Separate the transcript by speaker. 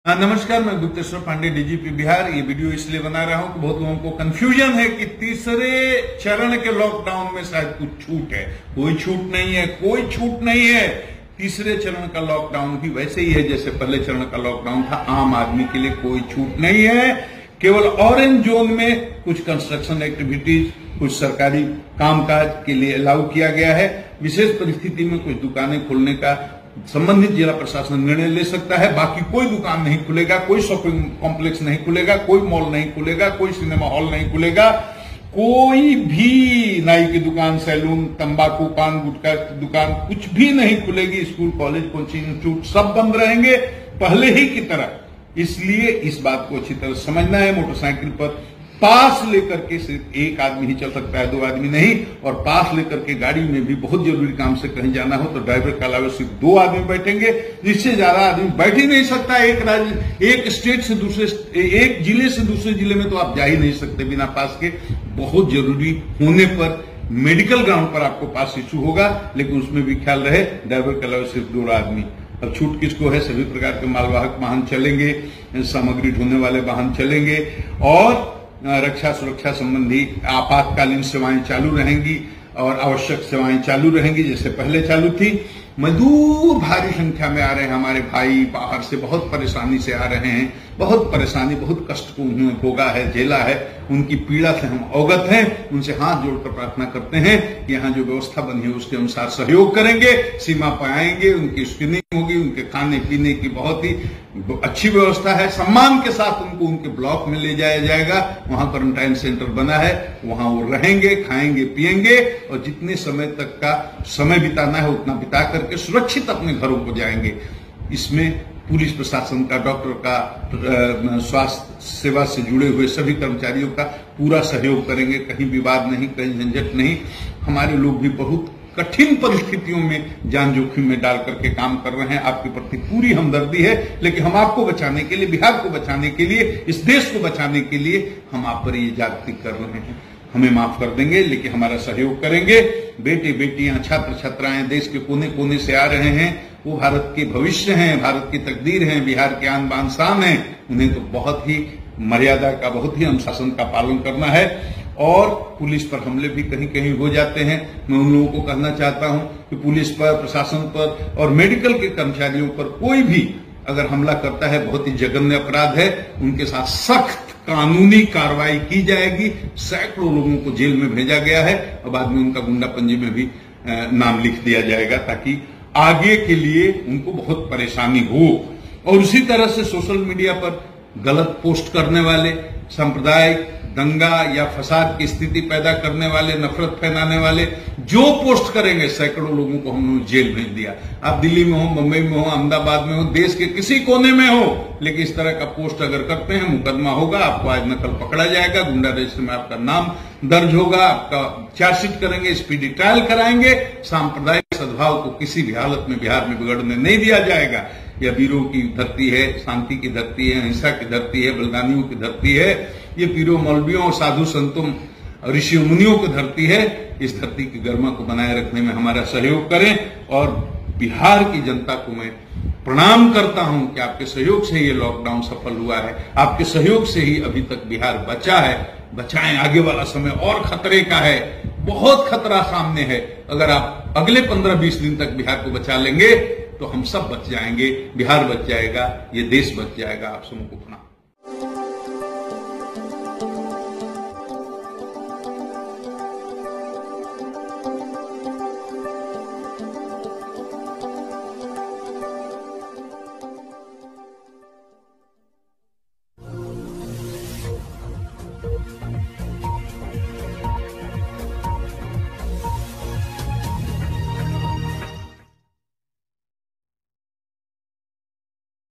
Speaker 1: नमस्कार, मैं गुप्तेश्वर पांडे, डीजीपी बिहार। ये वीडियो इसलिए बना रहा हूं कि बहुत लोगों को कंफ्यूजन है कि तीसरे चरण के लॉकडाउन में शायद कुछ छूट है। कोई छूट नहीं है, कोई छूट नहीं है। तीसरे चरण का लॉकडाउन भी वैसे ही है जैसे पहले चरण का लॉकडाउन था। आम आदमी के लिए कोई छूट नहीं है। केवल ऑरेंज जोन में कुछ कंस्ट्रक्शन एक्टिविटीज, कुछ सरकारी कामकाज के लिए अलाउ किया गया है। विशेष परिस्थिति में कुछ दुकानें खोलने का संबंधित जिला प्रशासन निर्णय ले सकता है। बाकी कोई दुकान नहीं खुलेगा, कोई शॉपिंग कॉम्प्लेक्स नहीं खुलेगा, कोई मॉल नहीं खुलेगा, कोई सिनेमा हॉल नहीं खुलेगा, कोई भी नाई की दुकान, सैलून, तंबाकू, पान गुटखा की दुकान कुछ भी नहीं खुलेगी। स्कूल, कॉलेज, कोचिंग इंस्टीट्यूट सब बंद रहेंगे पहले ही की तरह। इसलिए इस बात को अच्छी तरह समझना है। मोटरसाइकिल पर पास लेकर के सिर्फ एक आदमी ही चल सकता है, दो आदमी नहीं। और पास लेकर के गाड़ी में भी बहुत जरूरी काम से कहीं जाना हो तो ड्राइवर के अलावा सिर्फ दो आदमी बैठेंगे। जिससे ज्यादा आदमी बैठ ही नहीं सकता। एक स्टेट से दूसरे, एक जिले से दूसरे जिले में तो आप जा ही नहीं सकते बिना पास के। बहुत जरूरी होने पर मेडिकल ग्राउंड पर आपको पास इशू होगा, लेकिन उसमें भी ख्याल रहे ड्राइवर के अलावा सिर्फ दो आदमी। अब छूट किसको है? सभी प्रकार के मालवाहक वाहन चलेंगे, सामग्री ढोने वाले वाहन चलेंगे और रक्षा सुरक्षा संबंधी आपातकालीन सेवाएं चालू रहेंगी और आवश्यक सेवाएं चालू रहेंगी जैसे पहले चालू थी। मजदूर भारी संख्या में आ रहे हैं। हमारे भाई बाहर से बहुत परेशानी से आ रहे हैं। बहुत परेशानी, बहुत कष्ट को उन्होंने भोगा है, झेला है। उनकी पीड़ा से हम अवगत हैं। उनसे हाथ जोड़कर प्रार्थना करते हैं कि यहाँ जो व्यवस्था बनी है उसके अनुसार सहयोग करेंगे। सीमा पर आएंगे, उनकी स्क्रीनिंग होगी, उनके खाने पीने की बहुत ही अच्छी व्यवस्था है। सम्मान के साथ उनको उनके ब्लॉक में ले जाया जाएगा। वहां क्वारंटाइन सेंटर बना है, वहां वो रहेंगे, खाएंगे, पिएंगे और जितने समय तक का समय बिताना है उतना बिता करके सुरक्षित अपने घरों को जाएंगे। इसमें पुलिस प्रशासन का, डॉक्टर का, स्वास्थ्य सेवा से जुड़े हुए सभी कर्मचारियों का पूरा सहयोग करेंगे। कहीं विवाद नहीं, कहीं झंझट नहीं। हमारे लोग भी बहुत कठिन परिस्थितियों में जान जोखिम में डाल करके काम कर रहे हैं। आपके प्रति पूरी हमदर्दी है, लेकिन हम आपको बचाने के लिए, बिहार को बचाने के लिए, इस देश को बचाने के लिए हम आप पर ये जागृति कर रहे हैं। हमें माफ कर देंगे लेकिन हमारा सहयोग करेंगे। बेटे बेटियां, छात्र छात्राएं देश के कोने कोने से आ रहे हैं। वो भारत के भविष्य हैं, भारत की तकदीर हैं, बिहार के आन बान शान हैं। उन्हें तो बहुत ही मर्यादा का, बहुत ही अनुशासन का पालन करना है। और पुलिस पर हमले भी कहीं कहीं हो जाते हैं। मैं उन लोगों को कहना चाहता हूं कि पुलिस पर, प्रशासन पर और मेडिकल के कर्मचारियों पर कोई भी अगर हमला करता है बहुत ही जघन्य अपराध है। उनके साथ सख्त कानूनी कार्रवाई की जाएगी। सैकड़ों लोगों को जेल में भेजा गया है और बाद में उनका गुंडा पंजी में भी नाम लिख दिया जाएगा ताकि आगे के लिए उनको बहुत परेशानी हो। और उसी तरह से सोशल मीडिया पर गलत पोस्ट करने वाले, सांप्रदायिक दंगा या फसाद की स्थिति पैदा करने वाले, नफरत फैलाने वाले जो पोस्ट करेंगे, सैकड़ों लोगों को हमने जेल भेज दिया। आप दिल्ली में हो, मुंबई में हो, अहमदाबाद में हो, देश के किसी कोने में हो, लेकिन इस तरह का पोस्ट अगर करते हैं मुकदमा होगा। आपको आज नकल पकड़ा जाएगा, गुंडा रजिस्टर में आपका नाम दर्ज होगा, आपका चार्जशीट करेंगे, स्पीडी ट्रायल कराएंगे। सांप्रदायिक सद्भाव को किसी भी हालत में बिहार में बिगड़ने नहीं दिया जाएगा। यह वीरों की धरती है, शांति की धरती है, अहिंसा की धरती है, बलिदानियों की धरती है। ये पीरों, मौलवियों और साधु संतों, ऋषि मुनियों की धरती है। इस धरती की गरिमा को बनाए रखने में हमारा सहयोग करें। और बिहार की जनता को मैं प्रणाम करता हूं कि आपके सहयोग से ये लॉकडाउन सफल हुआ है। आपके सहयोग से ही अभी तक बिहार बचा है। बचाएं, आगे वाला समय और खतरे का है, बहुत खतरा सामने है। अगर आप अगले 15-20 दिन तक बिहार को बचा लेंगे तो हम सब बच जाएंगे, बिहार बच जाएगा, ये देश बच जाएगा। आप सबको प्रणाम।